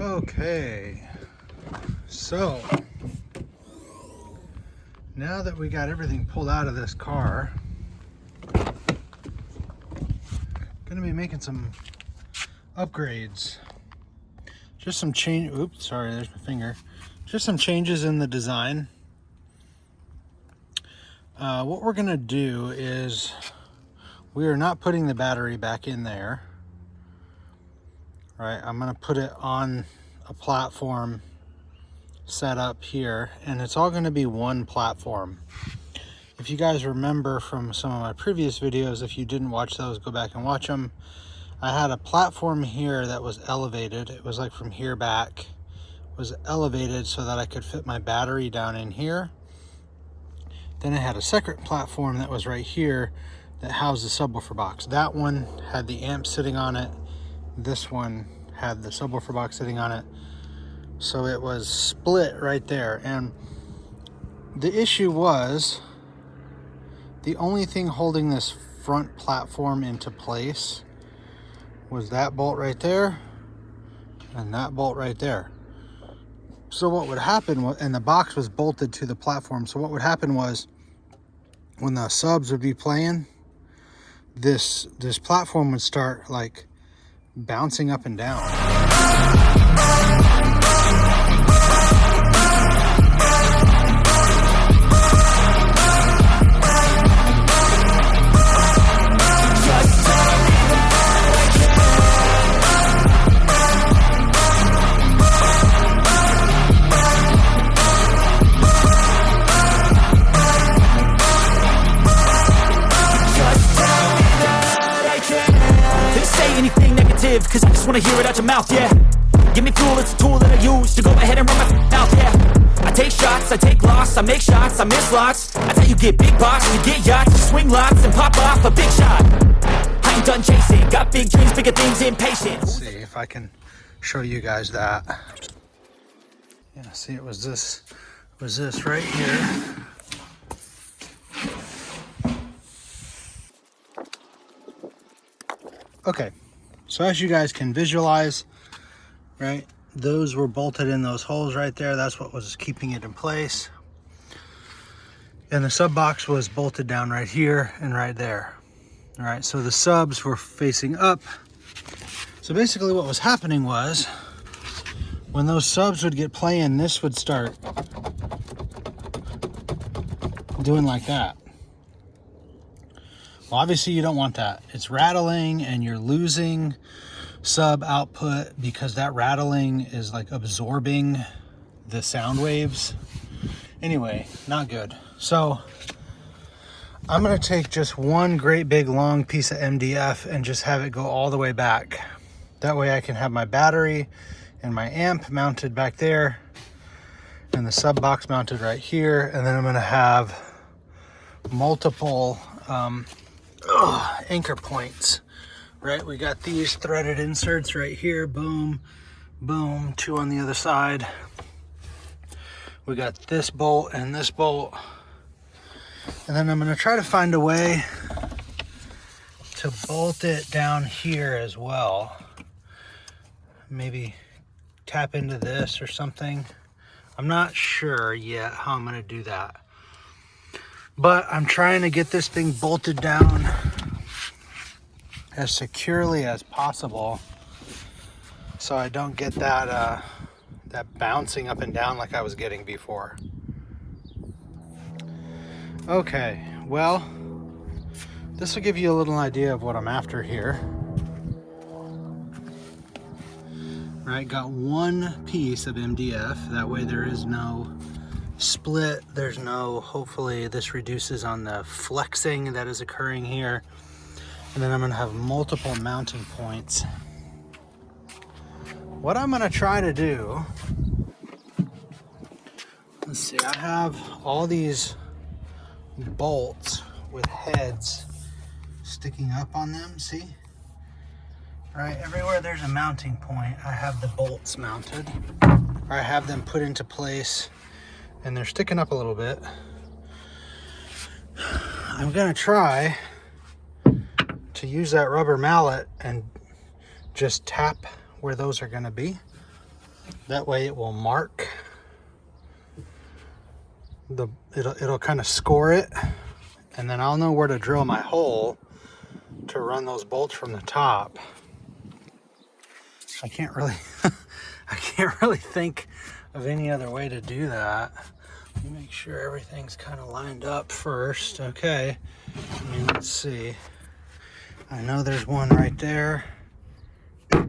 Okay, so now that we got everything pulled out of this car, gonna be making some upgrades. Just some change. Oops, sorry, there's my finger. Just some changes in the design. What we're gonna do is we are not putting the battery back in there. Right, I'm gonna put it on a platform set up here, and it's all gonna be one platform. If you guys remember from some of my previous videos, if you didn't watch those, go back and watch them. I had a platform here that was elevated. It was like from here back, was elevated so that I could fit my battery down in here. Then I had a separate platform that was right here that housed the subwoofer box. That one had the amp sitting on it. This one had the subwoofer box sitting on it. So it was split right there. And the issue was the only thing holding this front platform into place was that bolt right there and that bolt right there. So what would happen was, and the box was bolted to the platform. So what would happen was when the subs would be playing, this platform would start like bouncing up and down. Cause I just wanna hear it out your mouth, yeah. Give me fuel, it's a tool that I use to go ahead and run my mouth, yeah. I take shots, I take loss, I make shots, I miss lots. That's how you get big box, you get yachts, you swing lots and pop off a big shot. I ain't done chasing, got big dreams, bigger things, impatient. Let's see if I can show you guys that. Yeah, see, it was this right here. Okay, so as you guys can visualize, right, those were bolted in those holes right there. That's what was keeping it in place. And the sub box was bolted down right here and right there. All right, so the subs were facing up. So basically what was happening was when those subs would get playing, this would start doing like that. Well, obviously you don't want that. It's rattling and you're losing sub output because that rattling is like absorbing the sound waves. Anyway, not good. So I'm gonna take just one great big long piece of MDF and just have it go all the way back. That way I can have my battery and my amp mounted back there and the sub box mounted right here. And then I'm gonna have multiple anchor points, right? We got these threaded inserts right here, boom, boom, two on the other side. We got this bolt and this bolt. And then I'm gonna try to find a way to bolt it down here as well. Maybe tap into this or something. I'm not sure yet how I'm gonna do that. But I'm trying to get this thing bolted down as securely as possible so I don't get that that bouncing up and down like I was getting before. Okay, well, this will give you a little idea of what I'm after here. Right, got one piece of MDF, that way there is no split, there's no, hopefully this reduces on the flexing that is occurring here. And then I'm gonna have multiple mounting points. What I'm gonna try to do, let's see, I have all these bolts with heads sticking up on them, see? Right, everywhere there's a mounting point, I have the bolts mounted, or I have them put into place, and they're sticking up a little bit. I'm gonna try to use that rubber mallet and just tap where those are gonna be. That way it will mark it'll kind of score it, and then I'll know where to drill my hole to run those bolts from the top. I can't really I can't really think of any other way to do that. Let me make sure everything's kind of lined up first. Okay, I mean, let's see. I know there's one right there. Okay,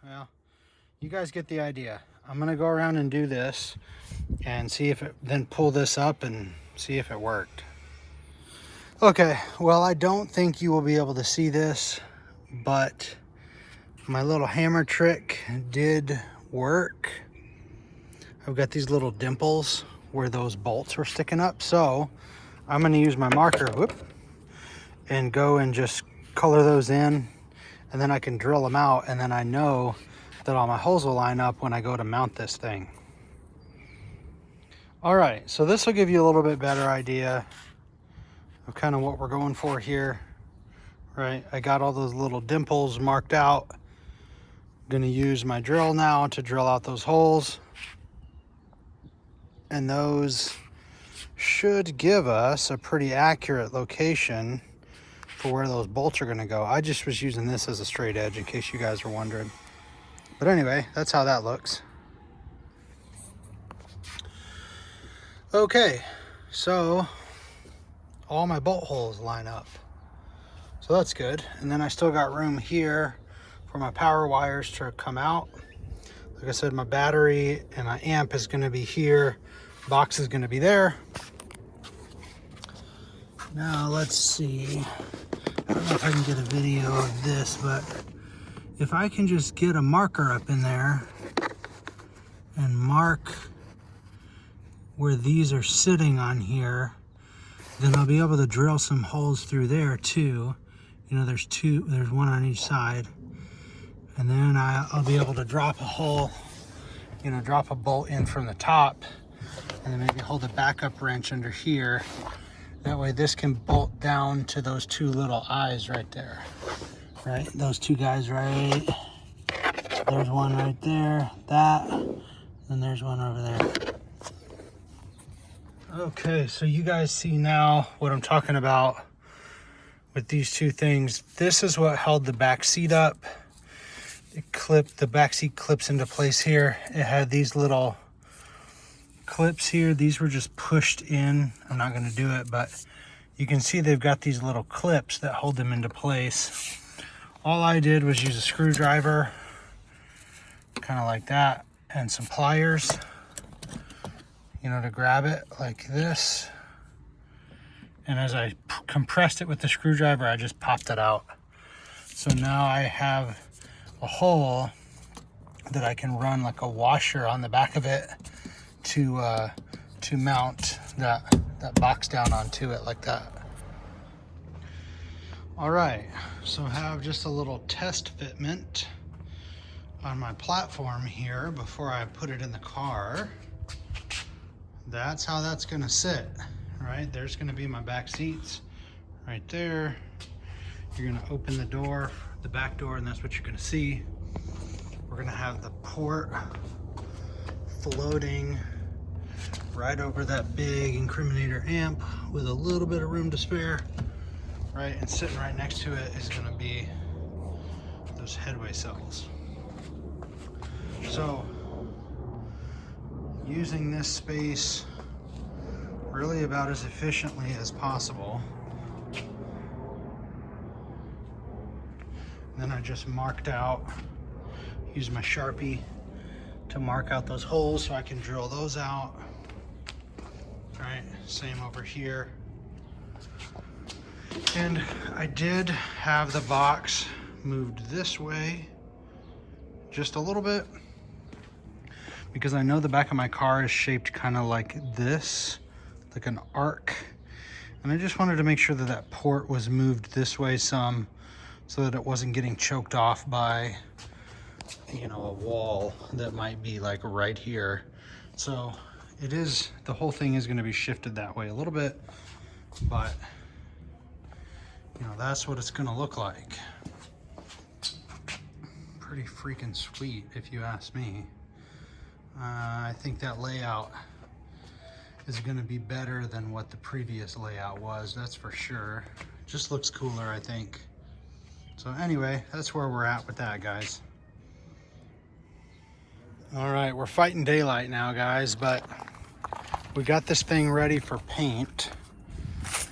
well, you guys get the idea. I'm gonna go around and do this and see if it, then pull this up and see if it worked. Okay, well, I don't think you will be able to see this, but my little hammer trick did work. I've got these little dimples where those bolts were sticking up, so I'm gonna use my marker, and go and just color those in, and then I can drill them out, and then I know that all my holes will line up when I go to mount this thing. All right, so this will give you a little bit better idea of kind of what we're going for here, right? I got all those little dimples marked out. I'm gonna use my drill now to drill out those holes, and those should give us a pretty accurate location for where those bolts are gonna go. I just was using this as a straight edge in case you guys were wondering. But anyway, that's how that looks. Okay, so all my bolt holes line up. So that's good. And then I still got room here for my power wires to come out. Like I said, my battery and my amp is gonna be here. Box is gonna be there. Now let's see. I don't know if I can get a video of this, but if I can just get a marker up in there and mark where these are sitting on here, then I'll be able to drill some holes through there too. You know, there's one on each side. And then I'll be able to drop a hole, you know, drop a bolt in from the top, and then maybe hold a backup wrench under here. That way this can bolt down to those two little eyes right there. Right, those two guys right. There's one right there, that, and there's one over there. Okay, so you guys see now what I'm talking about with these two things. This is what held the back seat up. It clipped, the back seat clips into place here. It had these little clips here. These were just pushed in. I'm not gonna do it, but you can see they've got these little clips that hold them into place. All I did was use a screwdriver, kind of like that, and some pliers, you know, to grab it like this. And as I compressed it with the screwdriver, I just popped it out. So now I have a hole that I can run like a washer on the back of it to mount that box down onto it like that. All right, so I have just a little test fitment on my platform here before I put it in the car. That's how that's gonna sit, right? There's gonna be my back seats right there. You're gonna open the door, the back door, and that's what you're gonna see. We're gonna have the port floating right over that big incriminator amp with a little bit of room to spare. Right, and sitting right next to it is gonna be those headway cells. So, using this space really about as efficiently as possible. And then I just marked out, use my Sharpie to mark out those holes so I can drill those out. All right, same over here. And I did have the box moved this way just a little bit because I know the back of my car is shaped kind of like this, like an arc. And I just wanted to make sure that that port was moved this way some so that it wasn't getting choked off by, you know, a wall that might be like right here. So it is, the whole thing is going to be shifted that way a little bit, but you know, that's what it's gonna look like. pretty freaking sweet if you ask me. I think that layout is going to be better than what the previous layout was, that's for sure. Just looks cooler, I think. So anyway, that's where we're at with that, guys. All right, we're fighting daylight now, guys, but we got this thing ready for paint.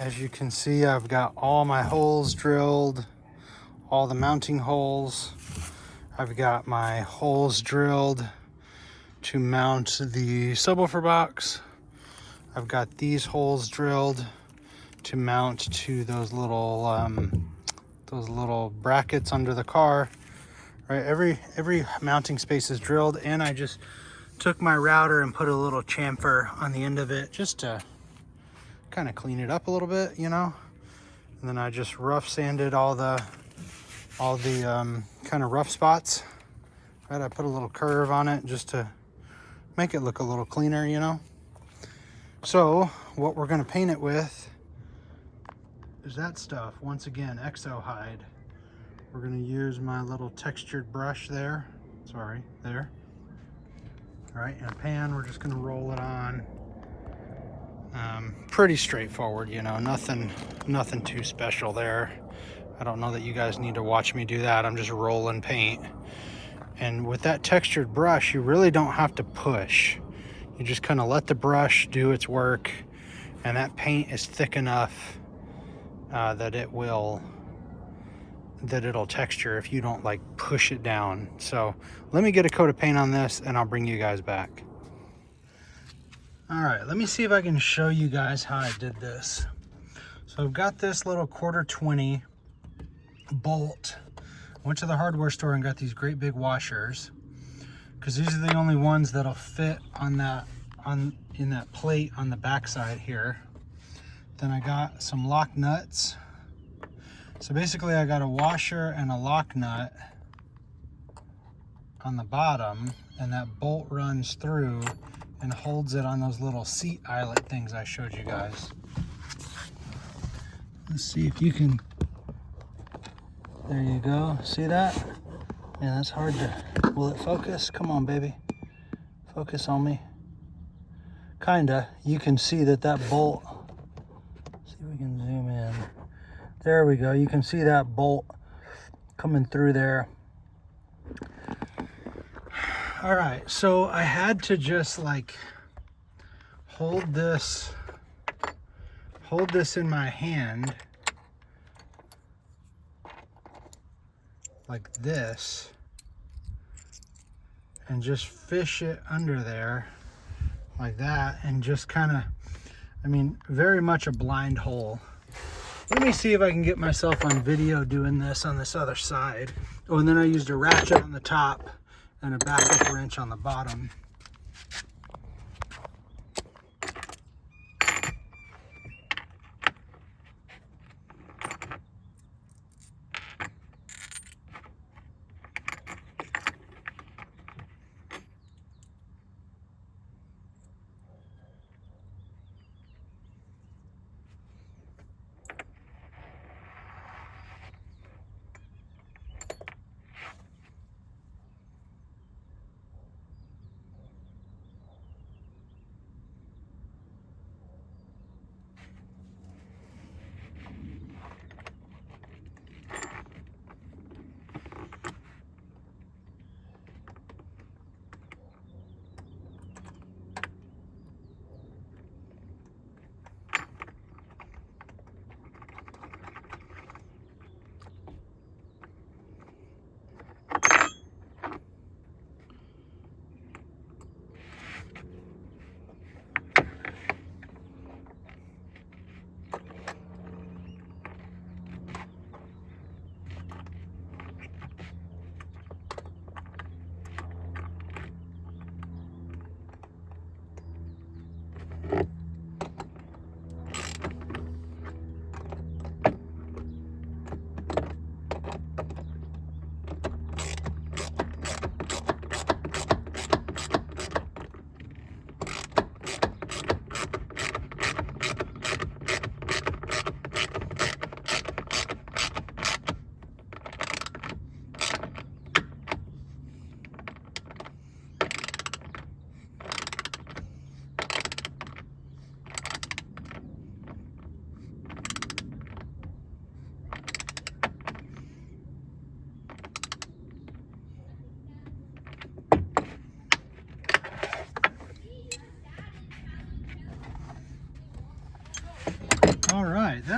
As you can see, I've got all my holes drilled, all the mounting holes. I've got my holes drilled to mount the subwoofer box. I've got these holes drilled to mount to those little brackets under the car. Right, every mounting space is drilled, and I just took my router and put a little chamfer on the end of it just to kind of clean it up a little bit, you know. And then I just rough sanded all the kind of rough spots. Right, I put a little curve on it just to make it look a little cleaner, you know. So what we're gonna paint it with is that stuff. Once again, exo hide. We're gonna use my little textured brush there. Sorry, there. All right, in a pan, we're just gonna roll it on. Pretty straightforward, you know, nothing too special there. I don't know that you guys need to watch me do that. I'm just rolling paint. And with that textured brush, you really don't have to push. You just kind of let the brush do its work, and that paint is thick enough that it'll texture if you don't like push it down. So let me get a coat of paint on this and I'll bring you guys back. All right, let me see if I can show you guys how I did this. So I've got this little 1/4-20 bolt. Went to the hardware store and got these great big washers, because these are the only ones that'll fit in that plate on the backside here. Then I got some lock nuts. So basically I got a washer and a lock nut on the bottom, and that bolt runs through and holds it on those little seat eyelet things I showed you guys. Let's see if you can, there you go, see that? Yeah, that's hard to, will it focus? Come on, baby, focus on me. Kinda, you can see that bolt, see if we can zoom in. There we go, you can see that bolt coming through there. All right, so I had to just like hold this in my hand like this and just fish it under there like that, and just kind of, I mean, very much a blind hole. Let me see if I can get myself on video doing this on this other side. Oh, and then I used a ratchet on the top and a backup wrench on the bottom.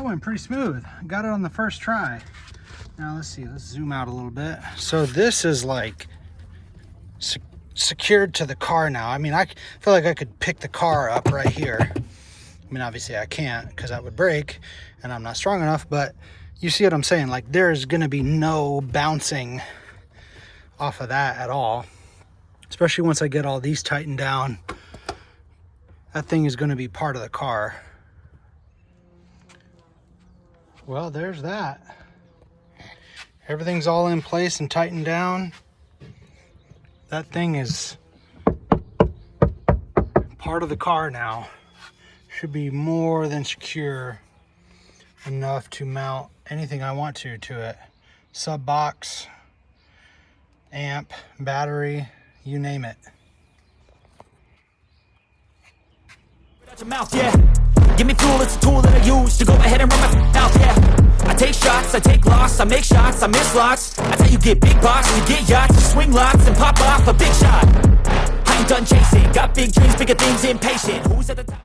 went pretty smooth. Got it on the first try. Now let's see, let's zoom out a little bit. So this is like secured to the car now. I mean, I feel like I could pick the car up right here. I mean, obviously I can't because that would break and I'm not strong enough, but you see what I'm saying? Like there's gonna be no bouncing off of that at all. Especially once I get all these tightened down. That thing is gonna be part of the car. Well, there's that. Everything's all in place and tightened down. That thing is part of the car now. Should be more than secure enough to mount anything I want to it. Sub box, amp, battery, you name it. Out your mouth, yeah. Give me fuel, it's a tool that I use to go ahead and run my mouth, yeah. I take shots, I take loss, I make shots, I miss lots. That's how you get big box, you get yachts, you swing lots and pop off a big shot. I ain't done chasing, got big dreams, bigger things, impatient. Who's at the top?